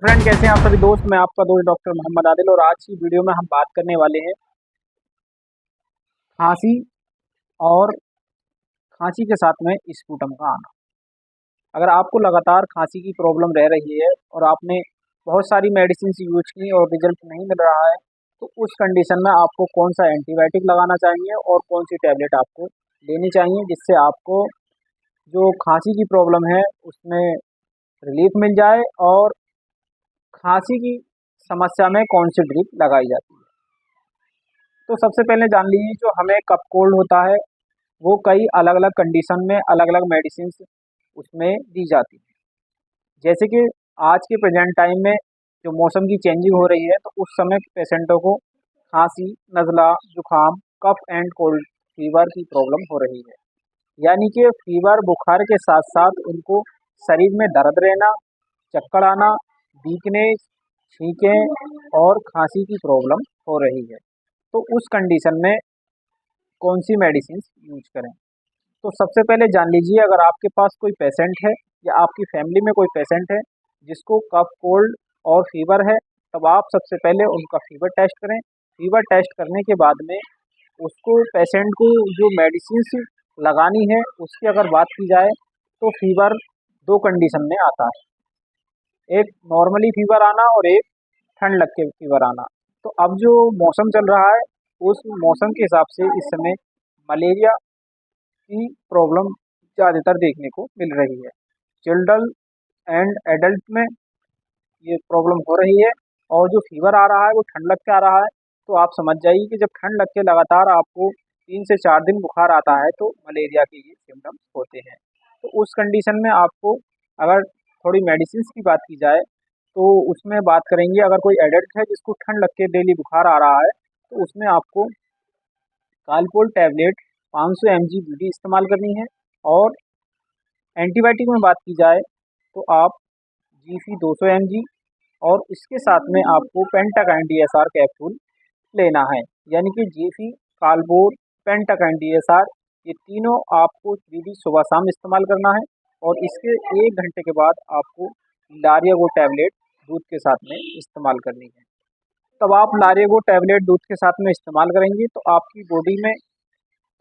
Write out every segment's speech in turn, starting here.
Friend, कैसे हैं आप सभी दोस्त। मैं आपका दोस्त डॉक्टर मोहम्मद आदिल और आज की वीडियो में हम बात करने वाले हैं खांसी और खांसी के साथ में स्पूटम का आना। अगर आपको लगातार खांसी की प्रॉब्लम रह रही है और आपने बहुत सारी मेडिसिन यूज की और रिजल्ट नहीं मिल रहा है, तो उस कंडीशन में आपको कौन सा एंटीबायोटिक लगाना चाहिए और कौन सी टैबलेट आपको लेनी चाहिए जिससे आपको जो खांसी की प्रॉब्लम है उसमें रिलीफ मिल जाए और खांसी की समस्या में कौन सी ड्रिप लगाई जाती है। तो सबसे पहले जान लीजिए, जो हमें कफ कोल्ड होता है वो कई अलग अलग कंडीशन में अलग अलग मेडिसिन उसमें दी जाती है। जैसे कि आज के प्रेजेंट टाइम में जो मौसम की चेंजिंग हो रही है, तो उस समय पेशेंटों को खांसी, नज़ला, जुखाम, कफ एंड कोल्ड फीवर की प्रॉब्लम हो रही है। यानी कि फीवर बुखार के साथ साथ उनको शरीर में दर्द रहना, चक्कर आना, वीकनेस, छींकें और खांसी की प्रॉब्लम हो रही है। तो उस कंडीशन में कौन सी मेडिसिन यूज करें। तो सबसे पहले जान लीजिए, अगर आपके पास कोई पेशेंट है या आपकी फैमिली में कोई पेशेंट है जिसको कफ कोल्ड और फीवर है, तब आप सबसे पहले उनका फीवर टेस्ट करें। फीवर टेस्ट करने के बाद में उसको पेशेंट को जो मेडिसिन लगानी है उसकी अगर बात की जाए, तो फीवर दो कंडीशन में आता है। एक नॉर्मली फीवर आना और एक ठंड लग के फीवर आना। तो अब जो मौसम चल रहा है उस मौसम के हिसाब से इस समय मलेरिया की प्रॉब्लम ज़्यादातर देखने को मिल रही है। चिल्ड्रन एंड एडल्ट में ये प्रॉब्लम हो रही है और जो फीवर आ रहा है वो ठंड लग के आ रहा है। तो आप समझ जाइए कि जब ठंड लग के लगातार आपको 3 से 4 दिन बुखार आता है तो मलेरिया के ये सिम्टम्स होते हैं। तो उस कंडीशन में आपको, अगर थोड़ी मेडिसिन की बात की जाए, तो उसमें बात करेंगे, अगर कोई एडल्ट है जिसको ठंड लग के डेली बुखार आ रहा है, तो उसमें आपको कालपोल टैबलेट 500 mg बीडी इस्तेमाल करनी है। और एंटीबायोटिक में बात की जाए तो आप जीसी 200 mg और इसके साथ में आपको पेंटाकाइन डीएसआर कैप्सूल लेना है। यानी कि जीसी, कालपोल, पेंटाकाइन डीएसआर, ये तीनों आपको बीडी सुबह शाम इस्तेमाल करना है। और इसके 1 घंटे के बाद आपको लारियागो टैबलेट दूध के साथ में इस्तेमाल करनी है। तब आप लारियागो टैबलेट दूध के साथ में इस्तेमाल करेंगे तो आपकी बॉडी में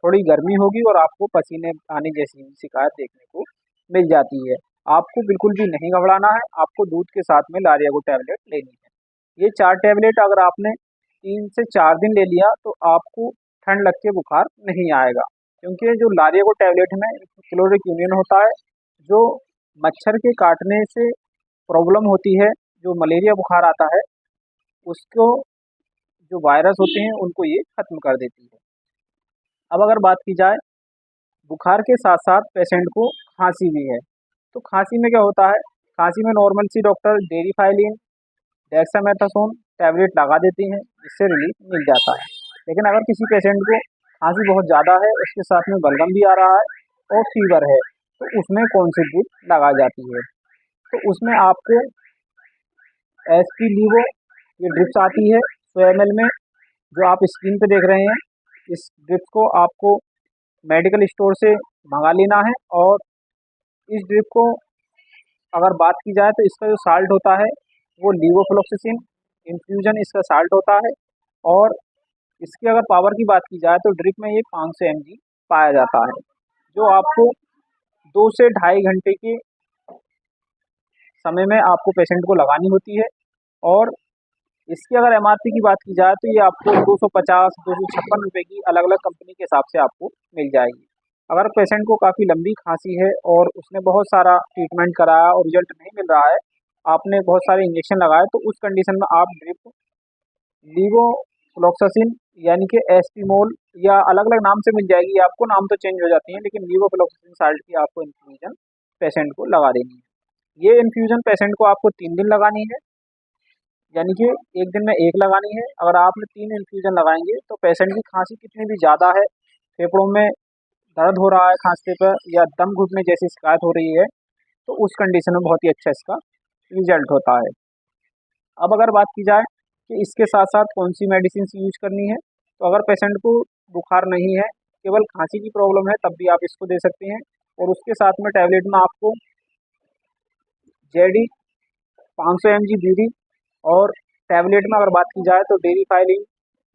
थोड़ी गर्मी होगी और आपको पसीने आने जैसी शिकायत देखने को मिल जाती है। आपको बिल्कुल भी नहीं घबराना है, आपको दूध के साथ में लारियागो टैबलेट लेनी है। ये 4 टैबलेट अगर आपने 3 से 4 दिन ले लिया तो आपको ठंड लग के बुखार नहीं आएगा, क्योंकि जो लारियागो टैबलेट में क्लोरिक यूनियन होता है, जो मच्छर के काटने से प्रॉब्लम होती है, जो मलेरिया बुखार आता है उसको, जो वायरस होते हैं उनको ये खत्म कर देती है। अब अगर बात की जाए, बुखार के साथ साथ पेशेंट को खांसी भी है, तो खांसी में क्या होता है, खांसी में नॉर्मल सी डॉक्टर डेरिफाइलिन, डेक्सामेथासोन टैबलेट लगा देती हैं जिससे रिलीफ मिल जाता है। लेकिन अगर किसी पेशेंट को खांसी बहुत ज़्यादा है, उसके साथ में बलगम भी आ रहा है और फीवर है, तो उसमें कौन सी ड्रिप लगाई जाती है। तो उसमें आपको एसपी लीवो ये ड्रिप्स आती है 100 ml में, जो आप स्क्रीन पे देख रहे हैं। इस ड्रिप को आपको मेडिकल स्टोर से मंगा लेना है। और इस ड्रिप को अगर बात की जाए तो इसका जो साल्ट होता है वो लीवोफ्लोक्सिसिन इन्फ्यूजन इसका साल्ट होता है। और इसकी अगर पावर की बात की जाए तो ड्रिप में ये 500 mg पाया जाता है, जो आपको 2 से ढाई घंटे के समय में आपको पेशेंट को लगानी होती है। और इसकी अगर एमआरपी की बात की जाए तो ये आपको 250 256 रुपये की अलग अलग कंपनी के हिसाब से आपको मिल जाएगी। अगर पेशेंट को काफ़ी लंबी खांसी है और उसने बहुत सारा ट्रीटमेंट कराया और रिजल्ट नहीं मिल रहा है, आपने बहुत सारे इंजेक्शन लगाए, तो उस कंडीशन में आप ड्रिप लीवोफ्लोक्सासिन यानी कि एस्पिमोल, या अलग अलग नाम से मिल जाएगी आपको, नाम तो चेंज हो जाती है, लेकिन लीवोफ्लोक्सासिन साल्ट की आपको इन्फ्यूजन पेशेंट को लगा देनी है। ये इन्फ्यूजन पेशेंट को आपको 3 दिन लगानी है, यानी कि एक दिन में एक लगानी है। अगर आपने 3 इन्फ्यूजन लगाएंगे तो पेशेंट की खांसी कितनी भी ज़्यादा है, फेफड़ों में दर्द हो रहा है खांसते पर, या दम घुटने जैसी शिकायत हो रही है, तो उस कंडीशन में बहुत ही अच्छा इसका रिजल्ट होता है। अब अगर बात की जाए कि इसके साथ साथ कौन सी मेडिसिन यूज करनी है, तो अगर पेशेंट को बुखार नहीं है, केवल खांसी की प्रॉब्लम है, तब भी आप इसको दे सकते हैं। और उसके साथ में टैबलेट में आपको जेडी 500 mg BD, और टैबलेट में अगर बात की जाए तो डेरीफाइलिन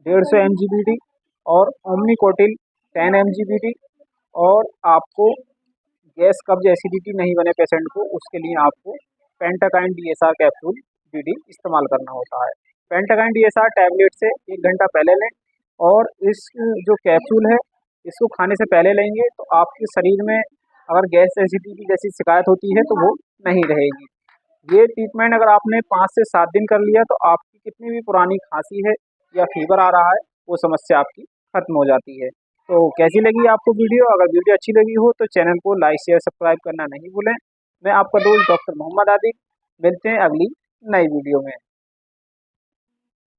150 mg BD और ओमनिकोटिल 10 mg BD। और आपको गैस कब्ज एसिडिटी नहीं बने पेशेंट को, उसके लिए आपको पेंटाकाइन DSR कैप्सूल BD इस्तेमाल करना होता है। पेंटाकाइन DSR टैबलेट से 1 घंटा पहले लें, और इस जो कैप्सूल है इसको खाने से पहले लेंगे तो आपके शरीर में अगर गैस एसिडिटी जैसी शिकायत होती है तो वो नहीं रहेगी। ये ट्रीटमेंट अगर आपने 5 से 7 दिन कर लिया तो आपकी कितनी भी पुरानी खांसी है या फीवर आ रहा है वो समस्या आपकी खत्म हो जाती है। तो कैसी लगी आपको वीडियो? अगर वीडियो अच्छी लगी हो तो चैनल को लाइक शेयर सब्सक्राइब करना नहीं भूलें। मैं आपका दोस्त डॉक्टर मोहम्मद आदिल, मिलते हैं अगली नई वीडियो में।